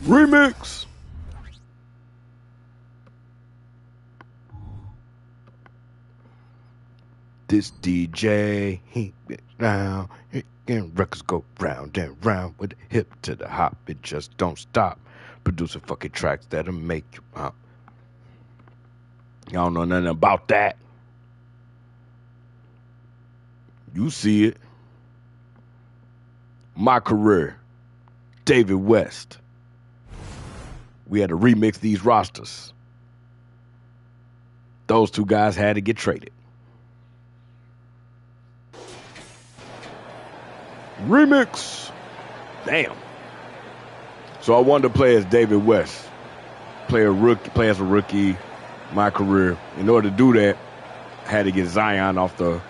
Remix. This DJ, he get down, and records go round and round with the hip to the hop. It just don't stop. Producing fucking tracks that'll make you pop. Y'all don't know nothing about that. You see it. MyCareer, David West. We had to remix these rosters. Those two guys had to get traded. Remix. Damn. So I wanted to play as David West. Play as a rookie, MyCareer. In order to do that, I had to get Zion off the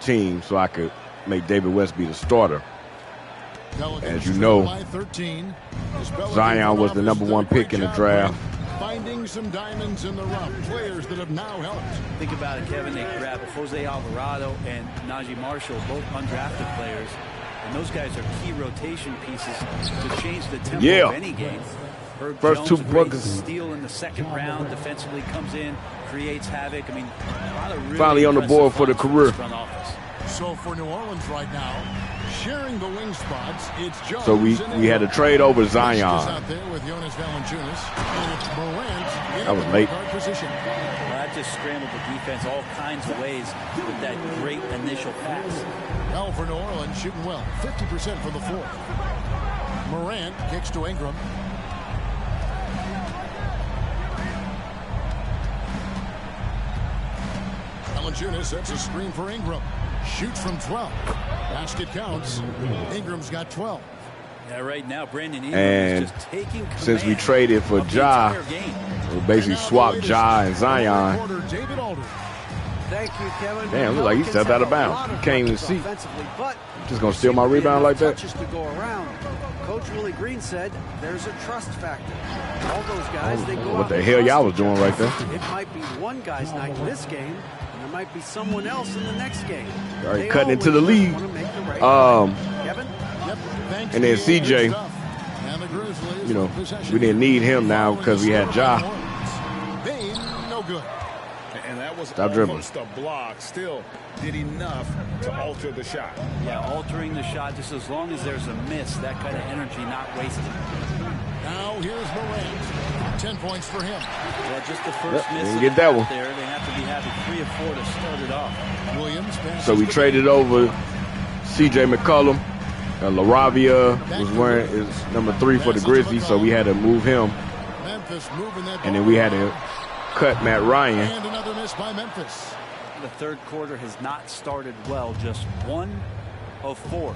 team so I could make David West be the starter. As you know, Zion was the #1 pick in the draft. Finding some diamonds in the rough, players that have now helped. Think about it, Kevin. They grabbed Jose Alvarado and Najee Marshall, both undrafted players. And those guys are key rotation pieces to change the tempo of any game. First Jones, two buckets. Steal in the second round, defensively comes in, creates havoc. I mean, a lot of really finally on the board for the career. So for New Orleans right now, sharing the wing spots, it's Jones. So we had to trade over Zion. Out there with Jonas Valanciunas, and it's Morant in that was late. Position. Well, that just scrambled the defense all kinds of ways with that great initial pass. Now for New Orleans, shooting well, 50% for the fourth. Morant kicks to Ingram. Valanciunas sets a screen for Ingram. Shoots from 12. Basket counts. Ingram's got 12. Yeah, right now, Brandon Ingram and is just taking command. Since we traded for Ja, we basically swapped Ja and Zion. Thank you, Kevin. Damn, look like he stepped out of bounds. He can't even see. Just gonna steal my rebound like that? To go around. Coach Willie Green said there's a trust factor. All those guys, they go what the hell y'all was doing right there? It might be one guy's night in this game, and there might be someone else in the next game. All right, cutting into the lead. Kevin? And then CJ, you know, we didn't need him now because we had Ja. No good. And that was Stop dribbling. almost a block. Still did enough to alter the shot. Yeah, altering the shot just as long as there's a miss, that kind of energy not wasted. Now here's Morant. 10 points for him. Yeah, just the first miss. Didn't get that one. There, they have to be having 3 or 4 to start it off. Williams. So we traded over CJ McCollum. LaRavia was wearing his #3 for the Grizzlies, so we had to move him. And then we had to cut Matt Ryan. And another miss by Memphis. The third quarter has not started well, just 1 of 4.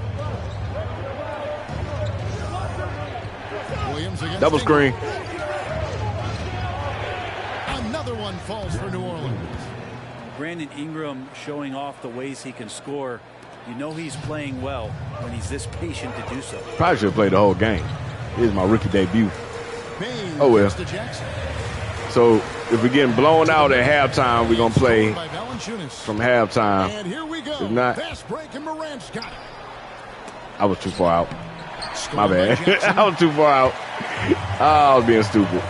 Williams against Double screen. Another one falls for New Orleans. Brandon Ingram showing off the ways he can score. You know he's playing well when he's this patient to do so. Probably should have played the whole game. This is my rookie debut. Bain oh well. Jackson. So if we're getting blown out at halftime, we're gonna play from halftime. And here we go. If not, fast break and Morant's got it. I was too far out. My bad. I was too far out. I was being stupid.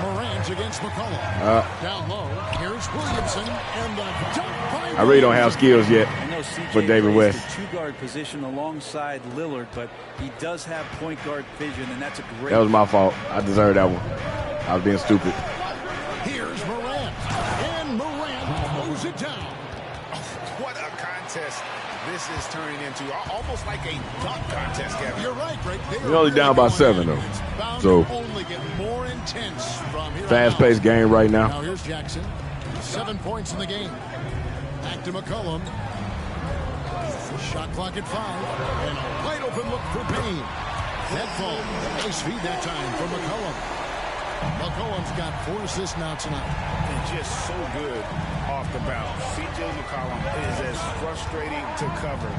Morant against McCollum. Down low. Here's Williamson and the dunk by I really don't have skills yet for David West. The 2-guard position alongside Lillard, but he does have point guard vision, and that's a great. That was my fault. I deserved that one. I was being stupid. Here's Morant. And Morant mows it down. What a contest this is turning into. Almost like a dunk contest, Kevin. You're right, Greg. We're only down by 7, though. So, fast-paced game right now. Now here's Jackson. 7 points in the game. Back to McCollum. Shot clock at 5. And a wide open look for Payne. That ball. Nice feed that time for McCollum. McCollum's got 4 assists now tonight. And just so good off the bounce. C.J. McCollum is as frustrating to cover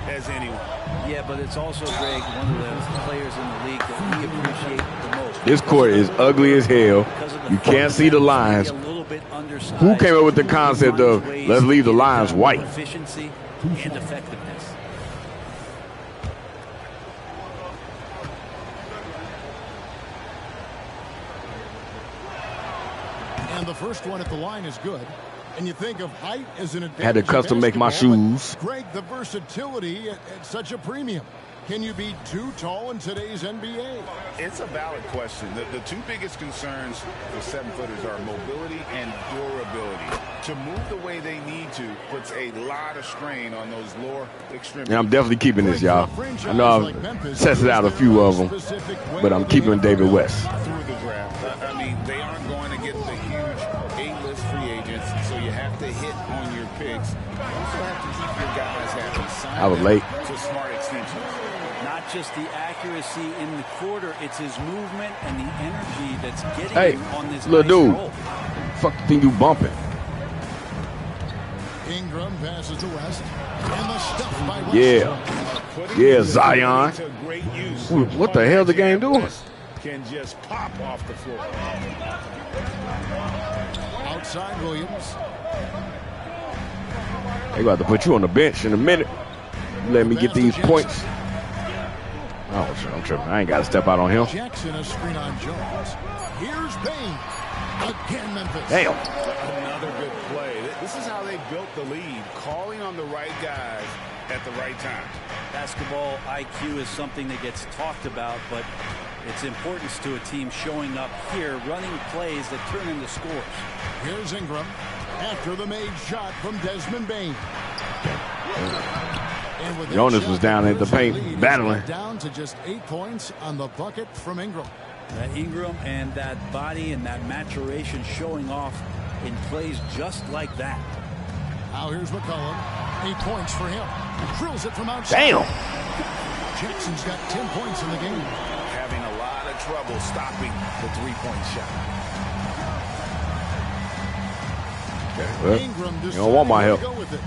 as anyone. Yeah, but it's also, Greg, one of the players in the league that we appreciate the most. This court is ugly as hell. You can't see the lines. Who came up with the concept of let's leave the lines white? Efficiency and effectiveness. And the first one at the line is good. And you think of height as an advantage. Had to custom make my shoes. Greg, the versatility at such a premium. Can you be too tall in today's NBA? It's a valid question. The two biggest concerns for 7-footers are mobility and durability. To move the way they need to puts a lot of strain on those lower extremities. And I'm definitely keeping this, y'all. I know I've tested out a few of them, but I'm keeping David West. Through the draft. I mean, they aren't going to get the huge A-list free agents, so you have to hit on your picks. You also have to keep your guys happy. I was late. To smart extensions. Not just the accuracy in the quarter, it's his movement and the energy that's getting him on this little dude. roll. Fuck the thing you bumping. Ingram passes to West. And the stuff by West. Yeah, Zion. What the hell the game doing? Can just pop off the floor. Outside Williams. They about to put you on the bench in a minute. Let me get these points. Oh, I'm tripping. I ain't got to step out on him. Jackson, a screen on Jones. Here's Bain. Again, Memphis. Damn. Another good play. This is how they built the lead, calling on the right guys at the right time. Basketball IQ is something that gets talked about, but its importance to a team showing up here, running plays that turn into scores. Here's Ingram after the made shot from Desmond Bain. Jonas was down at the paint battling. Down to just 8 points on the bucket from Ingram. Ingram and that body and that maturation showing off in plays just like that. Now here's McCollum. 8 points for him. Drills it from outside. Damn. Jackson's got 10 points in the game. Having a lot of trouble stopping the three-point shot. Okay, well, Ingram you don't want my help. go with it.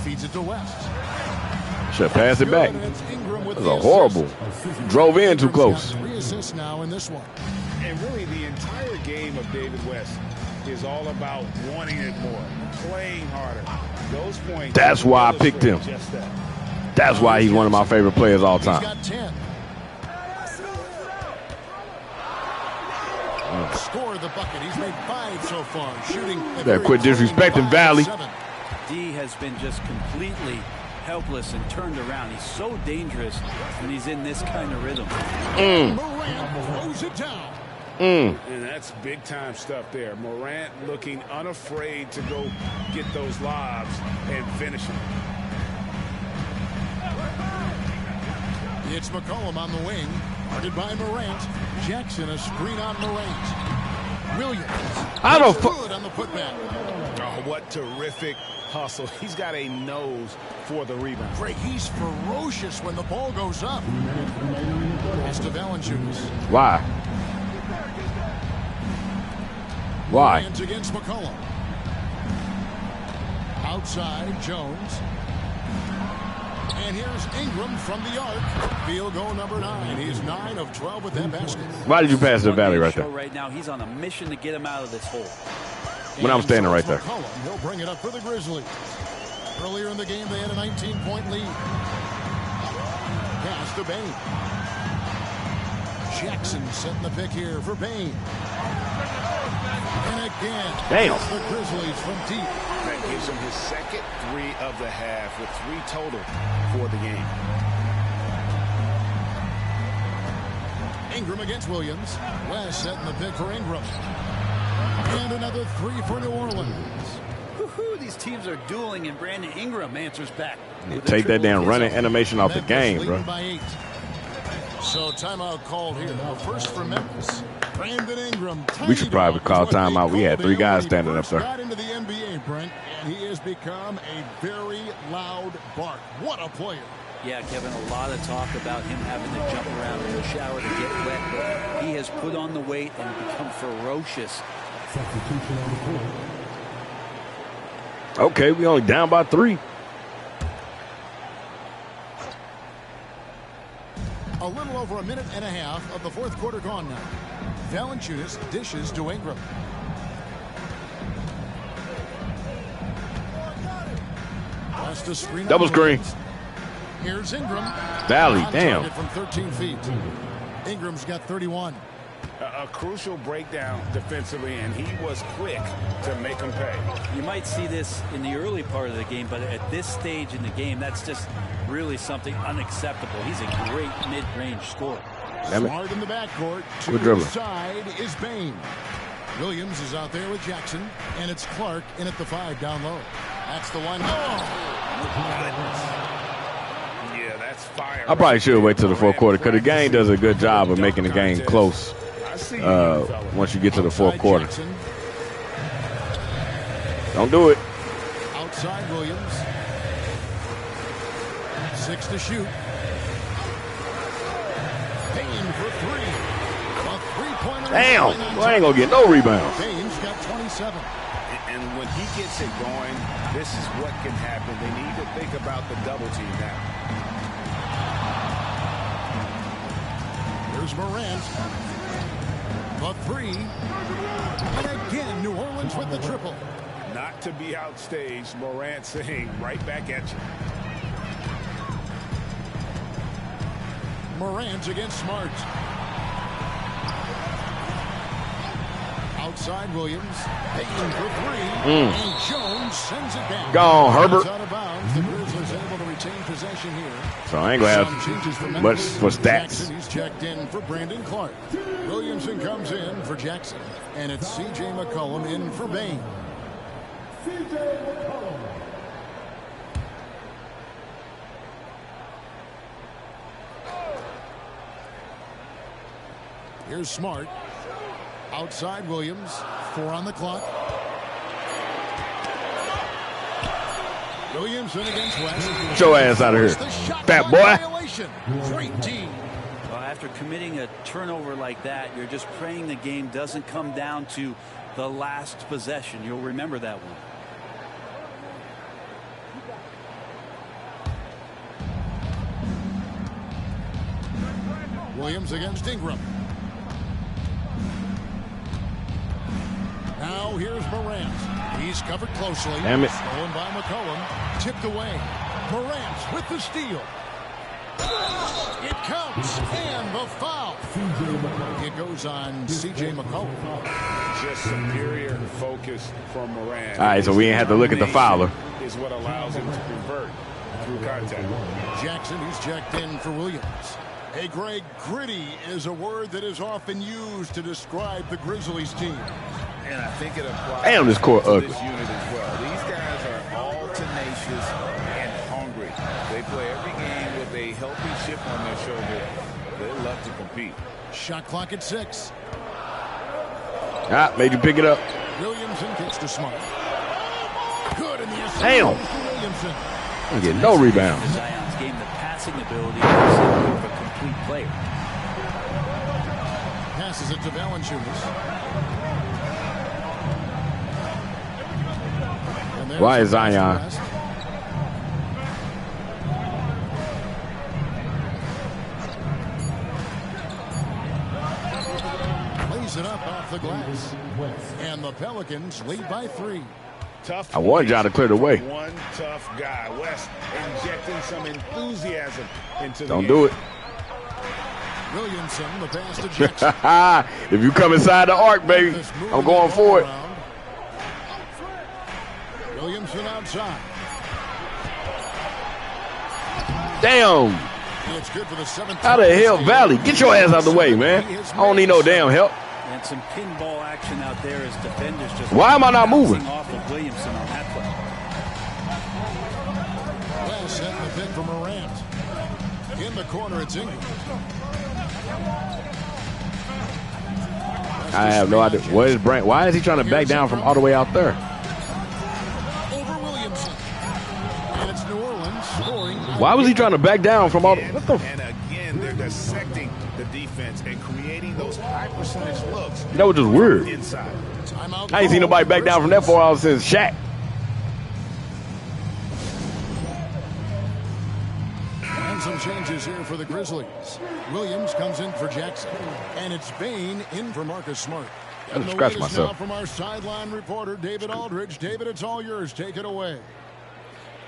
Feeds it to West. Should have passed it back. That was a horrible. Drove in too close. 3 assists now in this one. And really, the entire game of David West is all about wanting it more, playing harder. Those points. That's why I picked him. That's why he's one of my favorite players all time. He's got 10. Score the bucket. He's made 5 so far. Shooting. Better quit disrespecting Valley. D has been just completely helpless and turned around. He's so dangerous when he's in this kind of rhythm. Morant throws it down. And that's big-time stuff there. Morant looking unafraid to go get those lobs and finish them. It's McCollum on the wing. Guarded by Morant. Jackson, a screen on Morant. Williams. I don't good on the putback. Oh, what terrific hustle. He's got a nose for the rebound. Greg, he's ferocious when the ball goes up. Pass to Valanciunas. Why? Why? Hands against McCollum. Outside, Jones. And here's Ingram from the arc. Field goal number 9. He's 9 of 12 with that basket. Why did you pass the Valley right there? Right now, he's on a mission to get him out of this hole. When I'm standing right there. McCollum, he'll bring it up for the Grizzlies. Earlier in the game, they had a 19-point lead. Pass to Bain. Jackson setting the pick here for Bain. And again, damn. The Grizzlies from deep. That gives him his second 3 of the half with 3 total for the game. Ingram against Williams. West setting the pick for Ingram. And another 3 for New Orleans. Woohoo, these teams are dueling, and Brandon Ingram answers back. Take that damn running animation off the game, bro. By 8. So timeout called here. Now first for Memphis. Brandon Ingram. We should probably call timeout. We had 3 guys standing up there. Got into the NBA, Brent, and he has become a very loud bark. What a player. Yeah, Kevin, a lot of talk about him having to jump around in the shower to get wet, but he has put on the weight and become ferocious. Okay, we only down by 3. A little over a minute and a half of the fourth quarter gone now. Valanciunas dishes to Ingram. Double screen. Here's Ingram. Valley, damn. From 13 feet. Ingram's got 31. A crucial breakdown defensively, and he was quick to make them pay. You might see this in the early part of the game, but at this stage in the game, that's just really something unacceptable. He's a great mid-range scorer. Smart in the backcourt. To the side is Bain. Williams is out there with Jackson, and it's Clark in at the 5 down low. That's the one. Oh! Yeah, that's fire. I probably should wait till the fourth quarter because the game does a good job of making the game close once you get to the fourth quarter. Don't do it. Outside Williams. 6 to shoot. Payne for 3. A three-pointer. Damn, well, I ain't gonna get no rebounds. Payne's got 27. And when he gets it going, this is what can happen. They need to think about the double team now. Here's Morant. The 3. And again, New Orleans with the triple. Not to be outstaged, Morant saying right back at you. Morant against Smart. Outside Williams. Payton for 3. And Jones sends it down. Go on, Herbert. Out of bounds. The Grizzlies able to retain possession here. So I ain't gonna have much for stats. Jackson, he's checked in for Brandon Clark. Williamson comes in for Jackson. And it's C.J. McCollum in for Bain. Here's Smart. Outside Williams. 4 on the clock. Williamson against West. Get your ass out of here, fat boy. Great team. Well, after committing a turnover like that, you're just praying the game doesn't come down to the last possession. You'll remember that one. Williams against Ingram. Now here's Morant. He's covered closely. Damn it. Stolen by McCollum. Tipped away. Morant with the steal. It counts. And the foul. It goes on C.J. McCollum. Just superior focus from Morant. All right, so we ain't have to look at the fouler. Is what allows him to convert through contact. Jackson, he's checked in for Williams. Hey, Greg, gritty is a word that is often used to describe the Grizzlies team. And I think it applies Damn, this court to ugly. this unit as well. These guys are all tenacious and hungry. They play every game with a healthy chip on their shoulder. They love to compete. Shot clock at 6. Ah, made you pick it up. Williamson gets to Smart. Good in the assist. Damn. Williamson. I'm getting no rebounds. In Zion's game, the passing ability is a complete player. Passes it to Valanciunas. Why is Zion? Lays it up off the glass. And the Pelicans lead by 3. Tough. I wanted y'all to clear the way. One tough guy. West injecting some enthusiasm into the Don't game. do it. Williamson, the pass to Jackson. If you come inside the arc, baby, I'm going for it. Williamson outside. Damn. It's good for the 7th. How the hell, Valley? Get your ass out of the way, man. I don't need no damn help. And some pinball action out there as defenders just. Why am I not moving? Off of Williamson on that play. Well set the pick for Morant. In the corner, it's Ingram. I have no idea. What is Brand? Why is he trying to back down from all the way out there? Over Williamson. And it's New Orleans scoring. Why was he trying to back down from all the... What the... And again, they're dissecting the defense and creating those high percentage looks. That was just weird. Inside. I ain't seen nobody back down from that far out since Shaq. And some changes here for the Grizzlies. Williams comes in for Jackson. And it's Bain in for Marcus Smart. I just scratched myself. Now from our sideline reporter, David Aldridge. David, it's all yours. Take it away.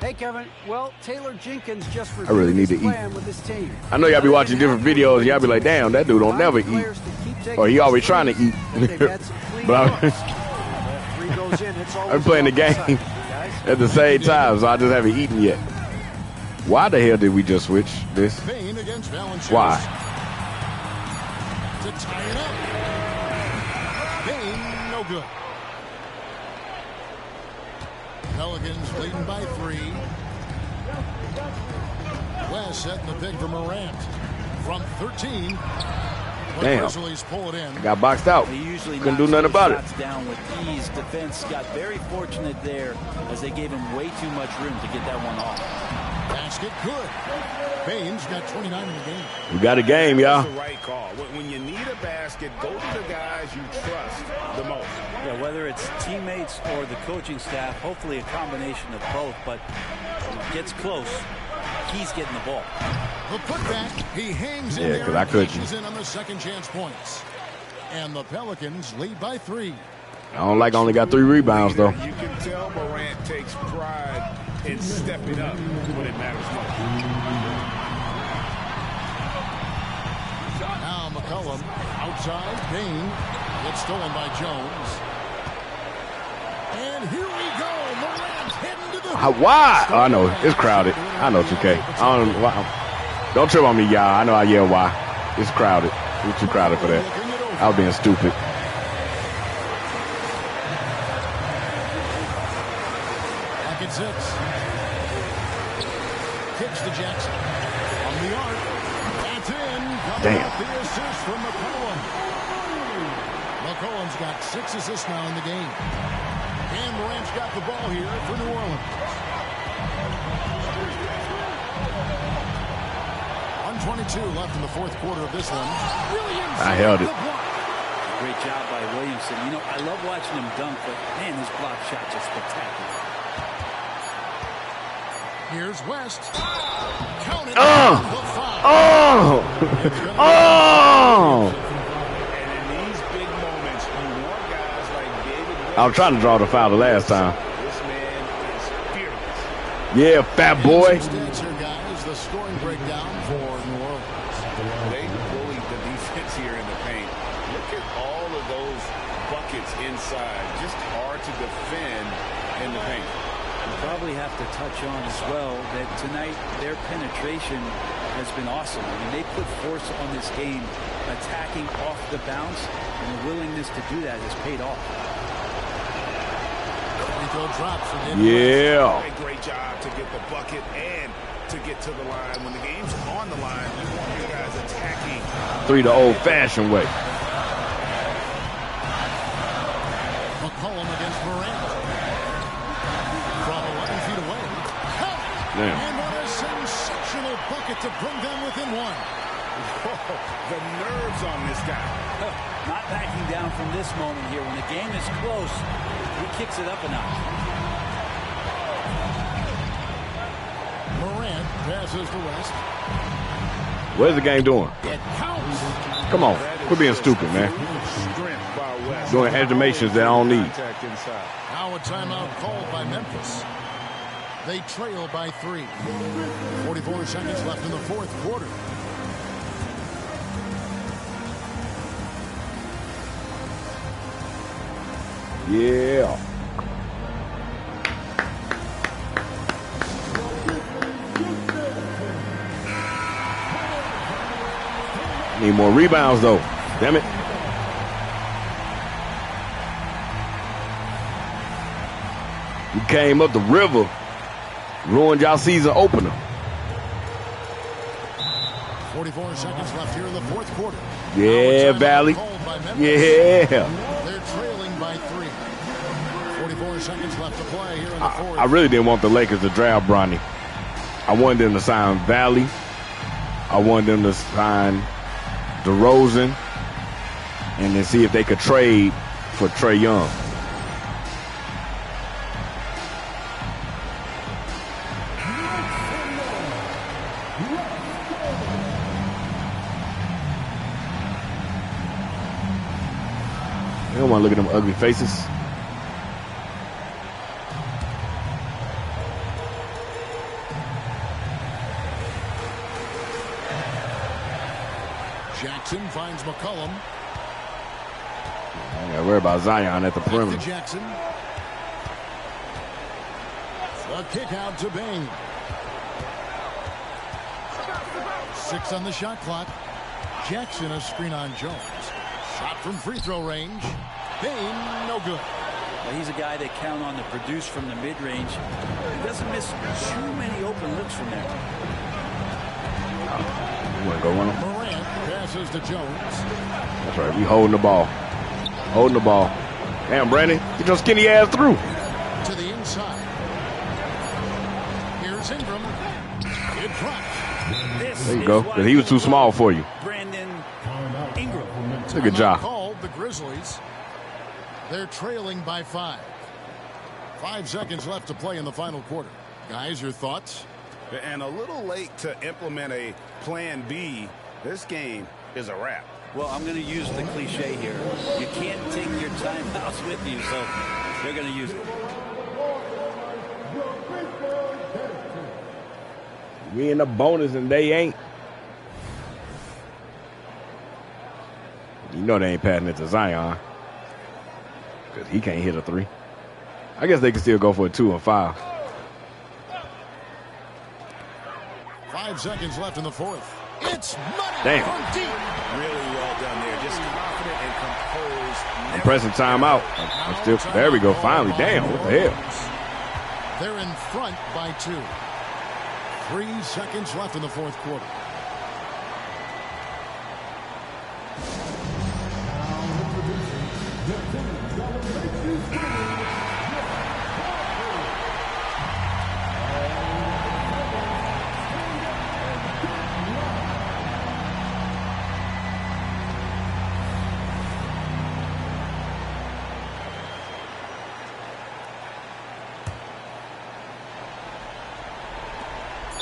Hey, Kevin. Well, Taylor Jenkins just I really need to eat. with his team. I know y'all be watching different videos and y'all be like, damn, that dude don't never eat. Or he always trying to eat. But I'm playing the game at the same time, so I just haven't eaten yet. Why the hell did we just switch this? Why? To tie it up. Bain, no good. Pelicans leading by 3. West setting the pick for Morant. From 13. Damn. Grizzlies pull it in. Got boxed out. He usually couldn't do nothing about it. Down with ease. Defense got very fortunate there as they gave him way too much room to get that one off. Basket good. Bain's got 29 in the game. We got a game, y'all. That's the right call. When you need a basket, go to the guys you trust the most. Yeah, whether it's teammates or the coaching staff, hopefully a combination of both. But when it gets close, he's getting the ball. The putback, he hangs in Yeah, there 'cause I and couldn't. cashes in on the second chance points. And the Pelicans lead by 3. I don't like only got 3 rebounds, though. You can tell Morant takes pride in stepping up when it matters most. Now McCollum outside. Bain gets stolen by Jones. And here we go. Morant heading to the hoop. Why? Oh, I know. It's crowded. I know, 2K. I don't know why. Don't trip on me, y'all. I know I yell why. It's crowded. We're too crowded for that. I was being stupid. Back at 6. Kicks to Jackson. On the arc. That's in. Damn. The assist from McCollum. McCollum's got 6 assists now in the game. And Morant's got the ball here for New Orleans. 1:22 left in the fourth quarter of this one. I held it. Great job by Williamson. You know, I love watching him dunk, but man, his block shot just spectacular. Here's West. Count it. Oh! And in these big moments, you want guys like David. I was trying to draw the foul the last time. This man is fearless. Yeah, fat boy. Stats here, guys. The scoring breakdown for New Orleans. They bullied the defense here in the paint. Look at all of those buckets inside. Just hard to defend in the paint. You probably have to touch on as well that tonight their penetration has been awesome. I mean, they put force on this game, attacking off the bounce, and the willingness to do that has paid off. Free throw drops for David Yeah. Great job to get the bucket and to get to the line. When the game's on the line, you want these guys attacking. 3 the old-fashioned way. McCollum against Morant. From 11 feet away. Damn. And what a sensational bucket to bring them within 1. The nerves on this guy. Not backing down from this moment here. When the game is close, he kicks it up a notch. Morant passes to West. What's the game doing? It counts. Come on. Quit being stupid, man. Strength by West. Doing animations that I don't need. Contact inside. Now a timeout called by Memphis. They trail by 3. 44 seconds left in the fourth quarter. Yeah. Need more rebounds, though. Damn it. You came up the river. Ruined y'all season opener. 44 seconds left here in the fourth quarter. Yeah, Valley. Yeah. They're trailing by 3. 44 seconds left to play here in the fourth. I really didn't want the Lakers to draft Bronny. I wanted them to sign Valley. I wanted them to sign DeRozan. And then see if they could trade for Trae Young. I don't want to look at them ugly faces. Jackson finds McCollum. Yeah, worry about Zion at the Back to perimeter. Jackson. The kick out to Bain. 6 on the shot clock. Jackson a screen on Jones. Shot from free throw range. Bain, no good. Well, he's a guy they count on to produce from the mid-range. He doesn't miss too many open looks from there. You want to go on him? Morant passes to Jones. That's right. We holding the ball. Holding the ball. Damn, Brandon. Get your skinny ass through. To the inside. Here's Ingram. It drops. There you go. Because he was too small for you. Brandon Ingram. Look at Ja. Called the Grizzlies. They're trailing by 5. 5 seconds left to play in the final quarter. Guys, your thoughts? And a little late to implement a plan B. This game is a wrap. Well, I'm going to use the cliche here. You can't take your timeouts with you, so they're going to use it. We in the bonus and they ain't. You know they ain't passing it to Zion. Because he can't hit a 3. I guess they can still go for a 2 and 5. 5 seconds left in the fourth. It's money Damn. from deep. Really well done there. Just confident and composed. I'm pressing timeout. I'm still. There we go. Finally. Damn. What the hell? They're in front by 2. 3 seconds left in the fourth quarter.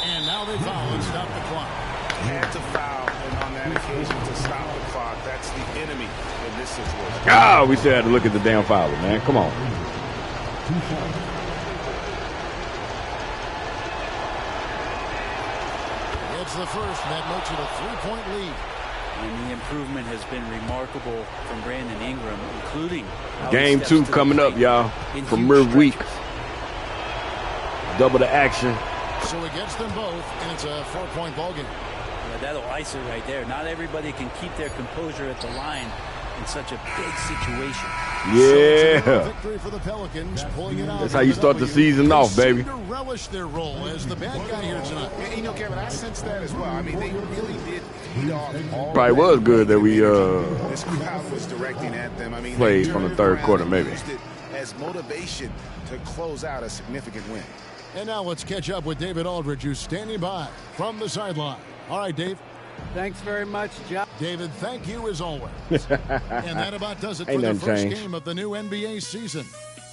And now they foul and stop the clock. Had to foul, and on that occasion to stop the clock. That's the enemy in this situation. Ah, we still had to look at the damn foul, man. Come on. It's the first, and that makes it a 3-point lead. And the improvement has been remarkable from Brandon Ingram, including Game 2 coming up, y'all. Premier week. Double the action. So it gets them both, and it's a 4-point ball game. Yeah, that'll ice it right there. Not everybody can keep their composure at the line in such a big situation. Yeah. Victory for the Pelicans, pulling it out. That's how you start the season off, baby. They seem to relish their role as the bad guy here tonight. And, you know, Kevin, I sense that as well. I mean, they really did feed off all. Probably was good that we this crowd was directing at them. I mean, played they from the turned third around quarter, and maybe. used it as motivation to close out a significant win. And now let's catch up with David Aldridge, who's standing by from the sideline. All right, Dave. Thanks very much, John. David, thank you as always. And that about does it for Ain't the nothing first changed. game of the new NBA season.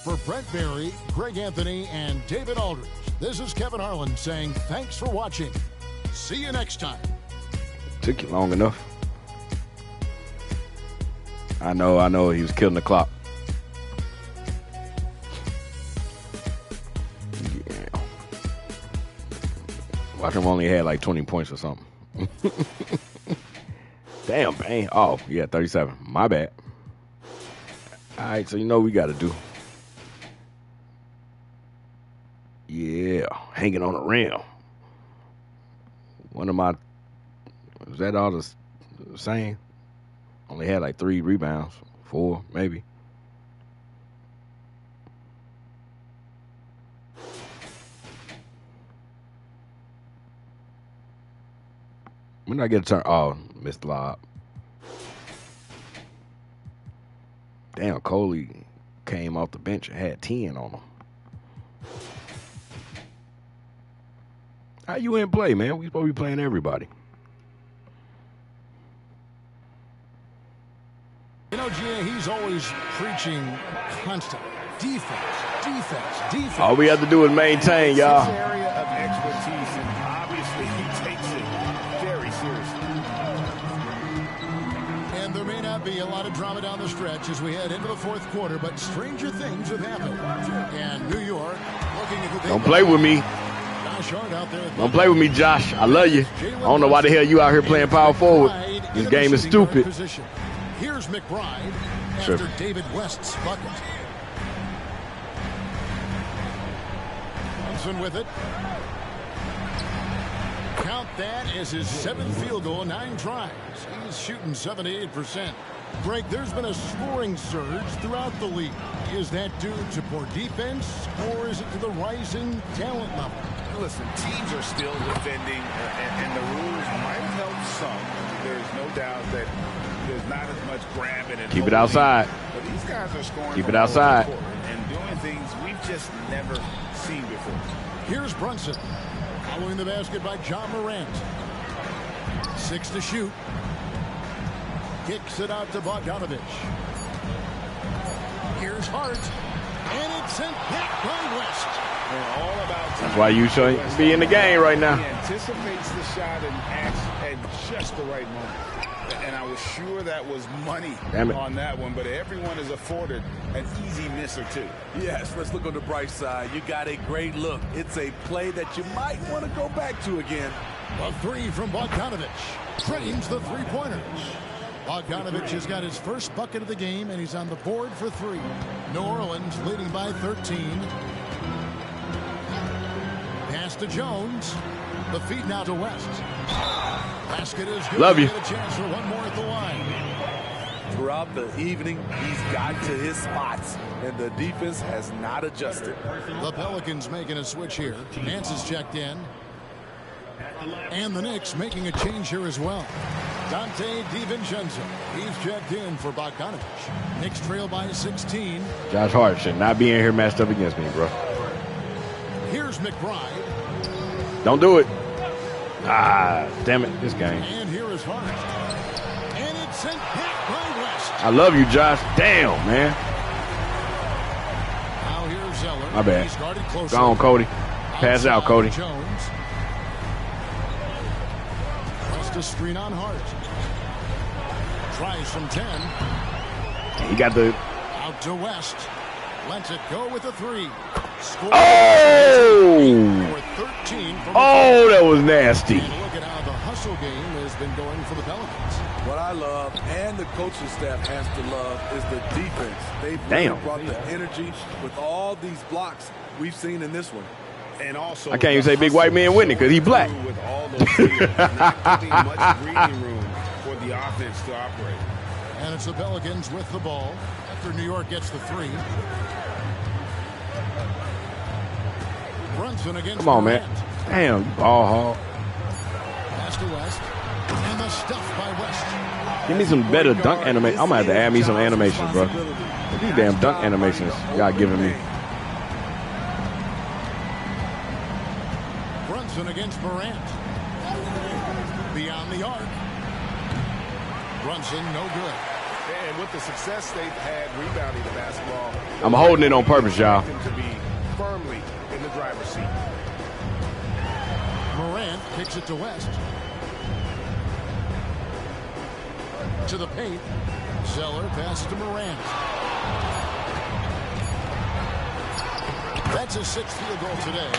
For Brent Berry, Greg Anthony, and David Aldridge, this is Kevin Harlan saying thanks for watching. See you next time. Took you long enough. I know. He was killing the clock. Yeah. Watch him only had like 20 points or something. Damn, man. Oh, yeah, 37. My bad. All right, so you know what we got to do. Yeah, hanging on the rim. One of my, was that all the same? Only had like 3 rebounds, 4 maybe. When did I get a turn? Oh, missed the lob. Damn, Coley came off the bench and had 10 on him. How you in play, man? We supposed to be playing everybody. You know, Gia, he's always preaching constant defense. All we have to do is maintain, y'all. His area of expertise, and obviously he takes it very seriously. And there may not be a lot of drama down the stretch as we head into the fourth quarter, but stranger things have happened. And New York looking at who they Don't play with me. Josh Hart out there. Don't play with me, Josh. I love you. I don't know why the hell you out here playing power forward. This game is stupid. Here's McBride after David West's bucket. Johnson with it. Count that as his 7th field goal, 9 tries. He's shooting 78%. Greg, there's been a scoring surge throughout the league. Is that due to poor defense, or is it to the rising talent level? Listen, teams are still defending, and the rules might have helped some. There's no doubt that there's not as much grabbing and keep it outside. But these guys are scoring. Keep it outside. And doing things we've just never seen before. Here's Brunson. Following the basket by John Morant. 6 to shoot. Kicks it out to Bogdanovich. Here's Hart. And it's sent back by West. And all about that's why you should be in the game right now. He anticipates the shot and acts at just the right moment. And I was sure that was money on that one, but everyone is afforded an easy miss or two. Yes, let's look on the bright side. You got a great look. It's a play that you might want to go back to again. A 3 from Bogdanovich. Trains the three-pointers. Bogdanovich has got his first bucket of the game, and he's on the board for 3. New Orleans leading by 13. Pass to Jones. The feed now to West. Basket is good. Love you. Get a chance for one more at the line. Throughout the evening, he's got to his spots, and the defense has not adjusted. The Pelicans making a switch here. Nance is checked in. And the Knicks making a change here as well. Dante DiVincenzo. He's checked in for Bogdanovich. Knicks trail by 16. Josh Hart should not be in here matched up against me, bro. Here's McBride. Don't do it. Ah, damn it, this game. And here is Hart. And it's sent back by West. I love you, Josh. Damn, man. Now here's Zeller. My bad. He's guarded closer. Go on, Cody. Pass out, Cody. Jones. West a screen on Hart. Tries from 10. He got the... Out to West. Lets it go with a 3. Scores. Oh! For 13 from Oh, that was nasty. and look at how the hustle game has been going for the Pelicans. What I love, and the coaching staff has to love, is the defense. They've really brought the energy with all these blocks we've seen in this one. And also, I can't even say big white man Whitney because he's black. With all those players, not giving much breathing room for the offense to operate. And it's the Pelicans with the ball after New York gets the 3. Brunson against Come on, man. Morant. Damn, ball hog. Pass to West. And the stuff by West. Give me some better dunk animation. I'm going to have to add me some animations, bro. These damn dunk animations y'all giving me. Brunson against Morant. Beyond the arc. Brunson, no good. And with the success they've had rebounding the basketball, I'm holding it on purpose, y'all. to be firmly in the driver's seat. Morant kicks it to West. To the paint. Zeller passes to Morant. That's his 6th field goal today.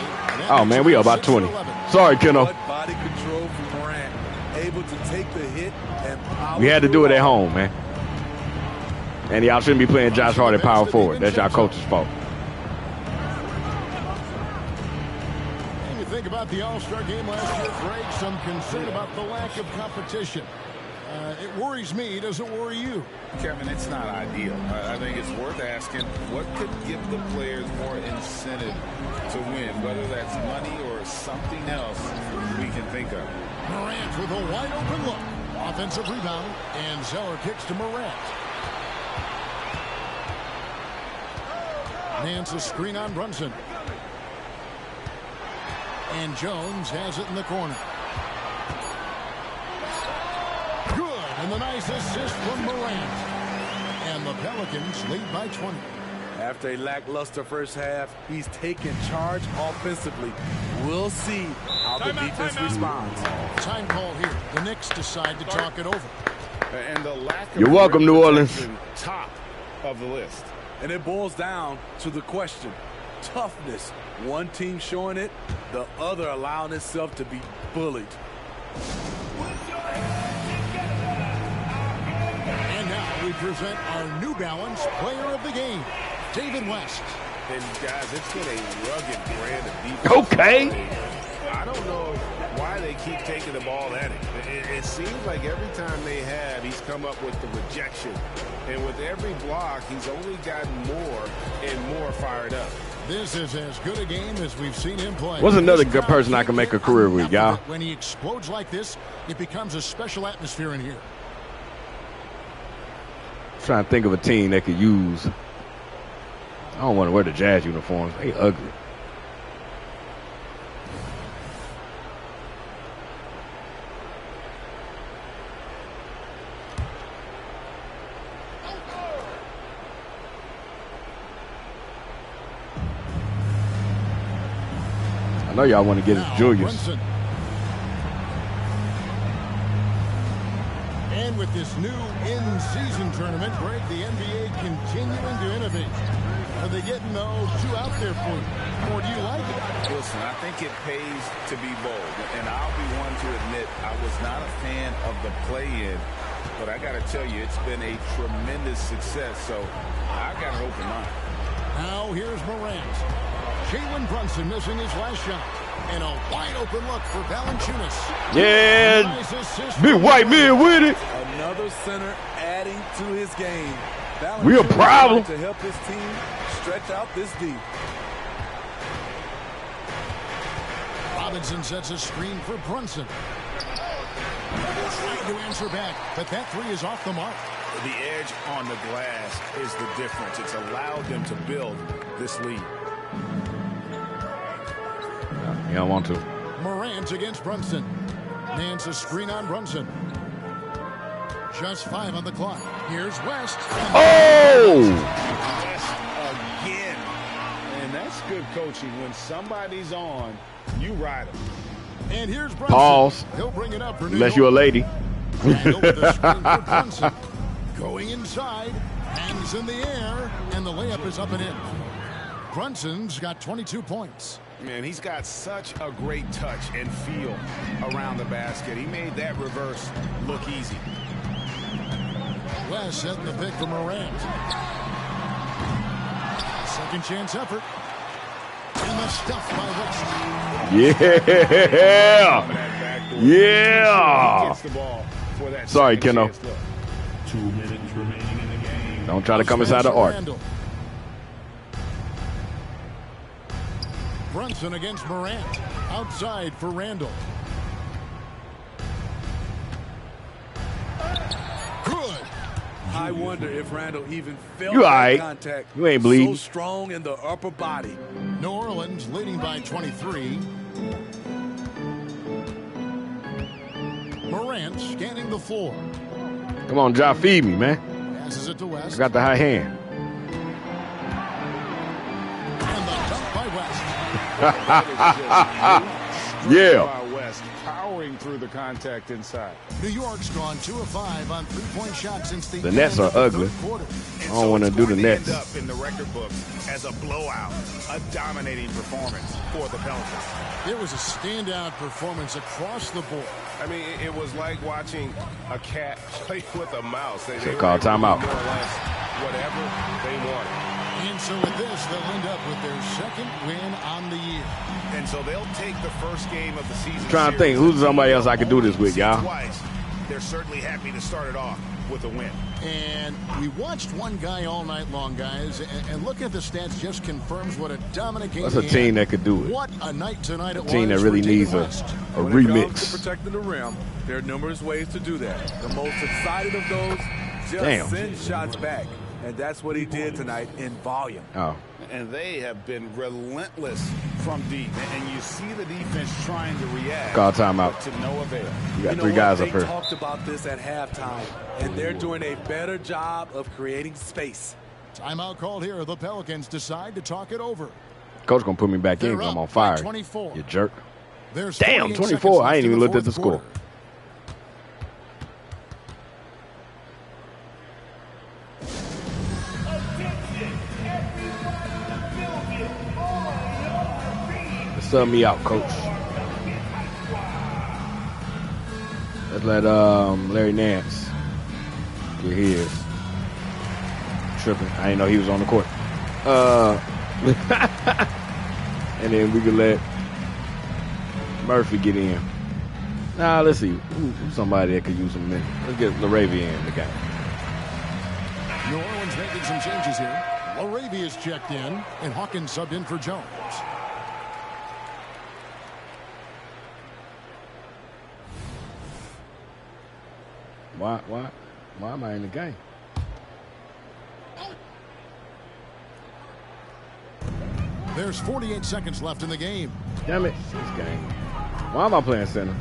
Oh, man, we are about 20. Sorry, Keno. Good body control from Morant. Able to take the hit and power. We had to do it at home, man. And y'all shouldn't be playing Josh Hart at power forward. That's y'all coach's fault. And you think about the All-Star game last year, Greg, some concern about the lack of competition. It worries me. Does it worry you? Kevin, it's not ideal. I think it's worth asking what could give the players more incentive to win, whether that's money or something else we can think of. Morant with a wide open look. Offensive rebound, and Zeller kicks to Morant. Nance a screen on Brunson. And Jones has it in the corner. Good, and the nice assist from Morant. And the Pelicans lead by 20. After a lackluster first half, he's taken charge offensively. We'll see how the defense responds. Time call here. The Knicks decide to talk it over. And the lack of You're welcome, New Orleans. Top of the list. And it boils down to the question. Toughness. One team showing it, the other allowing itself to be bullied. We present our New Balance Player of the Game, David West. And guys, it's been a rugged brand of defense. Okay. I don't know why they keep taking the ball at him. It seems like every time they have, he's come up with the rejection. And with every block, he's only gotten more and more fired up. This is as good a game as we've seen him play. What's another good person I can make a career with, y'all? When he explodes like this, it becomes a special atmosphere in here. I'm trying to think of a team that could use. I don't want to wear the Jazz uniforms. They ugly. I know y'all want to get his Julius. Brunson. And with this new in-season tournament break, the NBA continuing to innovate. Are they getting those two out there for you? Or do you like it? Listen, I think it pays to be bold. And I'll be one to admit I was not a fan of the play-in. But I got to tell you, it's been a tremendous success. So I got an open mind. Now here's Morant. Jalen Brunson missing his last shot. And a wide-open look for Valanciunas. Yeah, Nice big white man with it. Another center adding to his game. We a problem. To help his team stretch out this deep. Robinson sets a screen for Brunson. Trying to answer back, but that three is off the mark. The edge on the glass is the difference. It's allowed them to build this lead. You don't want to. Morant against Brunson. Nance a screen on Brunson. Just 5 on the clock. Here's West. Oh! West again. And that's good coaching. When somebody's on, you ride them. And here's Brunson. Pause. He'll bring it up for New Unless York. you're a lady. And over the screen for Brunson. Going inside. Hands in the air. And the layup is up and in. Brunson's got 22 points. Man, he's got such a great touch and feel around the basket. He made that reverse look easy. West setting the pick for Morant. Second chance effort. And the stuff by West. Yeah. Yeah. Gets the ball for that. Sorry, second Keno. chance look. 2 minutes remaining in the game. Don't try to come inside the arc. Randall. Brunson against Morant. Outside for Randall. Good. I wonder if Randall even felt You all that right. contact. You ain't bleeding. So strong in the upper body. New Orleans leading by 23. Morant scanning the floor. Come on, Ja, feed me, man. Passes it to West. I got the high hand. And the dunk by West. Yeah. By West, powering through the contact inside. New York's gone 2 of 5 on three-point shots since the Nets end are of the ugly. third quarter. And I don't want to it's do the going Nets. End up in the record books as a blowout, a dominating performance for the Pelicans. It was a standout performance across the board. I mean, it was like watching a cat play with a mouse. They were call able to do timeout. more or less whatever they wanted. And so with this, they'll end up with their second win on the year. And so they'll take the first game of the season. Trying to think, who's somebody else I could do this with, y'all? Twice. They're certainly happy to start it off with a win. And we watched one guy all night long, guys, and looking at the stats just confirms what a dominant game That's a he team had. that could do it. What a night tonight it was. Team that really for needs David a West. When it comes to remix. protecting the rim, there are numerous ways to do that. The most excited of those, just Damn. send shots back. And that's what he did tonight in volume. Oh. And they have been relentless from deep. And you see the defense trying to react. Call timeout. But to no avail. You got You know three what? guys They up here. talked about this at halftime, and they're doing a better job of creating space. Timeout called here. The Pelicans decide to talk it over. Coach gonna put me back in They're 'cause I'm up on by fire. 24. You jerk. There's Damn, 48 24. seconds I ain't left in even the looked at the fourth score. quarter. Sub me out, coach. Let's let Larry Nance get his. tripping. I didn't know he was on the court. And then we could let Murphy get in. Now, let's see. Who's somebody that could use some minutes? Let's get LaRavia in the game. New Orleans making some changes here. LaRavia's checked in, and Hawkins subbed in for Jones. Why am I in the game? There's 48 seconds left in the game. Damn it, this game. Why am I playing center?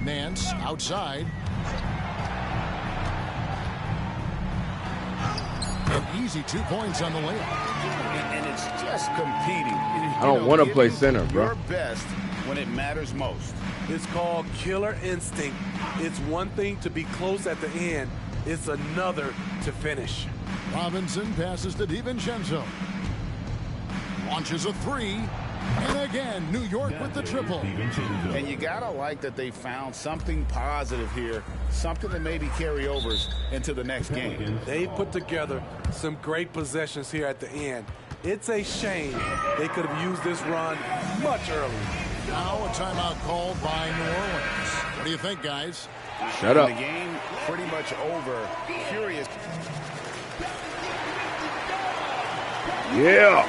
Nance outside. An easy 2 points on the layup. And it's just competing. I don't want to play center, bro. Your best when it matters most. It's called killer instinct. It's one thing to be close at the end. It's another to finish. Robinson passes to DiVincenzo. Launches a three. And again, New York with the triple. And you got to like that they found something positive here, something that maybe carry overs into the next game. They put together some great possessions here at the end. It's a shame they could have used this run much earlier. Now a timeout called by New Orleans. What do you think, guys? Shut up. The game pretty much over. Curious. Yeah.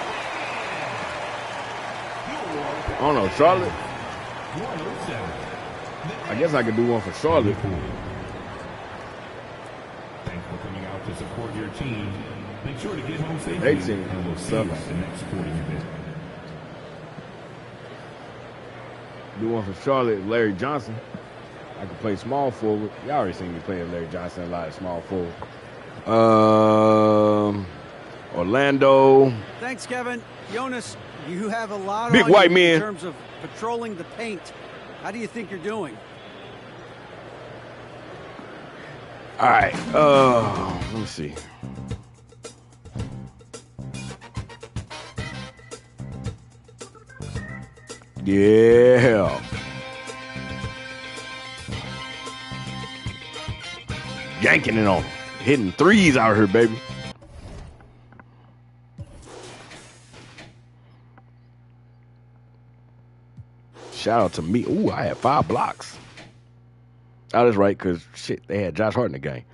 I don't know, Charlotte. I guess I could do one for Charlotte. Thanks for coming out to support your team. Make sure to get home safely. They team and we'll see you at the next sporting event. Do one for Charlotte, Larry Johnson. I could play small forward. Y'all already seen me playing Larry Johnson a lot of small forward. Orlando. Thanks, Kevin. Jonas, you have a lot Big on white you man. in terms of patrolling the paint. How do you think you're doing? All right. Let me see. Yeah. Yanking it on. Hitting threes out here, baby. Shout out to me. Ooh, I had 5 blocks. Oh, that's right, because, shit, they had Josh Hart in the game.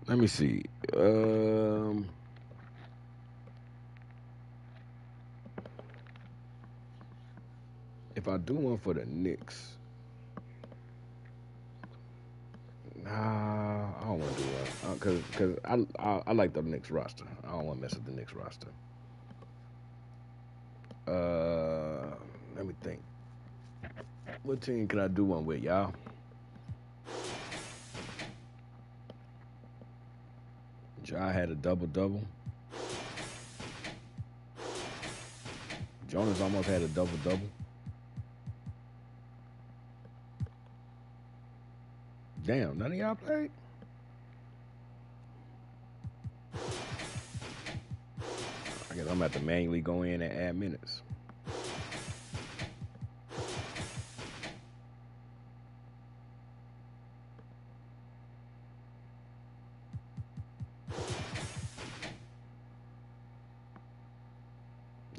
Let me see. If I do one for the Knicks, nah, I don't want to do one because I like the Knicks roster. I don't want to mess with the Knicks roster. Let me think. What team can I do one with, y'all? Ja had a double-double. Jonas almost had a double-double. Damn, none of y'all played? I guess I'm going to have to manually go in and add minutes.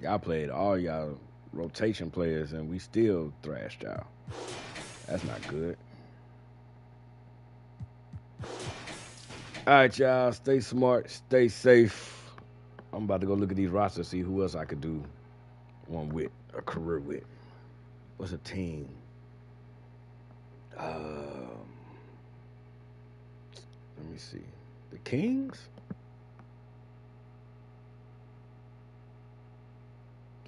Y'all played all y'all rotation players, and we still thrashed y'all. That's not good. All right, y'all. Stay smart. Stay safe. I'm about to go look at these rosters, see who else I could do one with, a career with. What's a team? Let me see. The Kings?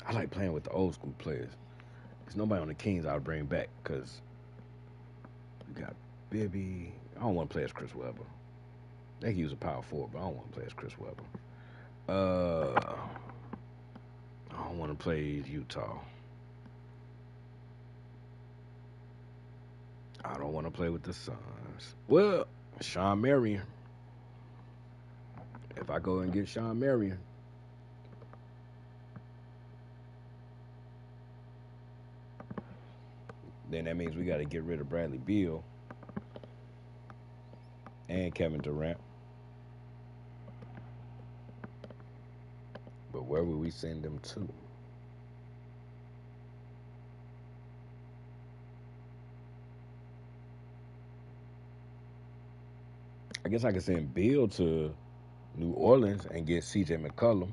I like playing with the old school players. There's nobody on the Kings I would bring back because you got Bibby. I don't want to play as Chris Webber. They can use a power forward, but I don't want to play as Chris Webber. I don't want to play Utah. I don't want to play with the Suns. Well, Sean Marion. If I go and get Sean Marion, then that means we got to get rid of Bradley Beal. and Kevin Durant. But where would we send them to? I guess I could send Bill to New Orleans and get C.J. McCollum.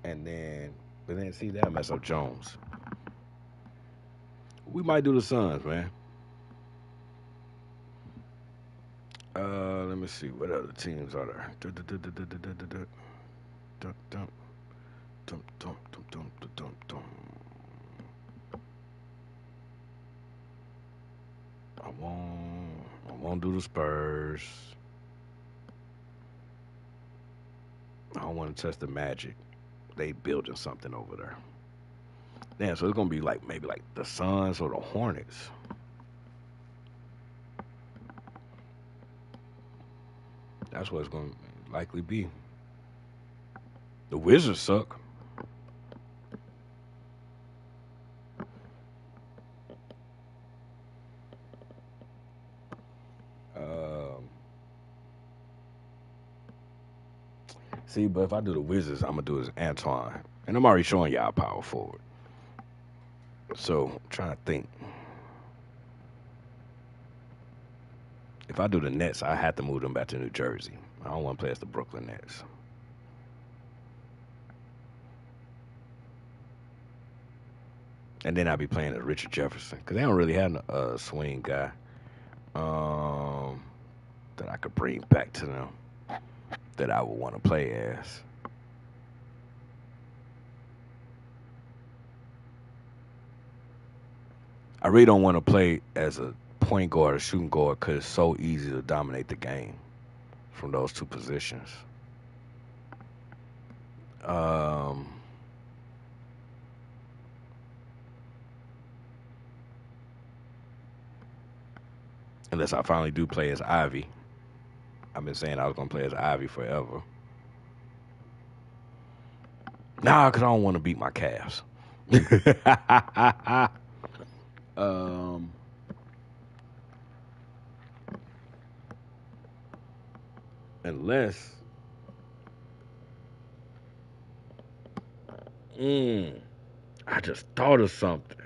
And then, but then see, that'll mess up Jones. We might do the Suns, man. Let me see. What other teams are there? I won't do the Spurs. I don't want to touch the Magic. They building something over there. Damn, so it's gonna be like maybe like the Suns or the Hornets. That's what it's gonna likely be. The Wizards suck. See, but if I do the Wizards, I'm gonna do it as Antoine, and I'm already showing y'all power forward. So I'm trying to think. If I do the Nets, I have to move them back to New Jersey. I don't want to play as the Brooklyn Nets. And then I'll be playing as Richard Jefferson because they don't really have a swing guy that I could bring back to them that I would want to play as. I really don't want to play as a point guard or shooting guard because it's so easy to dominate the game from those two positions. Unless I finally do play as Ivy. I've been saying I was going to play as Ivy forever. Nah, because I don't want to beat my calves. Unless I just thought of something.